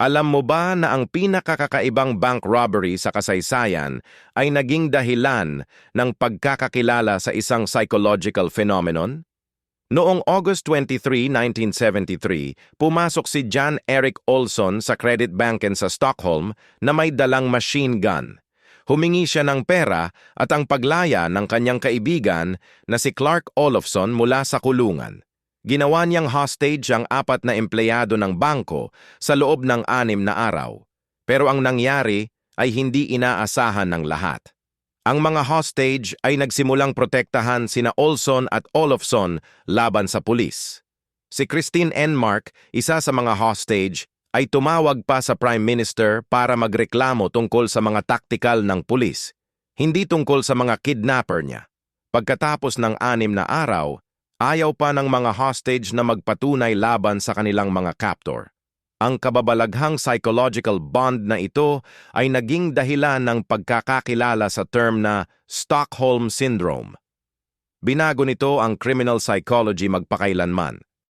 Alam mo ba na ang pinakakakaibang bank robbery sa kasaysayan ay naging dahilan ng pagkakakilala sa isang psychological phenomenon? Noong August 23, 1973, pumasok si John Eric Olson sa Credit Banken sa Stockholm na may dalang machine gun. Humingi siya ng pera at ang paglaya ng kanyang kaibigan na si Clark Olofsson mula sa kulungan. Ginawa niyang hostage ang 4 na empleyado ng bangko sa loob ng 6 na araw. Pero ang nangyari ay hindi inaasahan ng lahat. Ang mga hostage ay nagsimulang protektahan sina Olson at Olofsson laban sa pulis. Si Christine Enmark, isa sa mga hostage, ay tumawag pa sa Prime Minister para magreklamo tungkol sa mga taktikal ng pulis, hindi tungkol sa mga kidnapper niya. Pagkatapos ng 6 na araw, ayaw pa ng mga hostage na magpatunay laban sa kanilang mga captor. Ang kababalaghang psychological bond na ito ay naging dahilan ng pagkakakilala sa term na Stockholm Syndrome. Binago nito ang criminal psychology magpakailanman.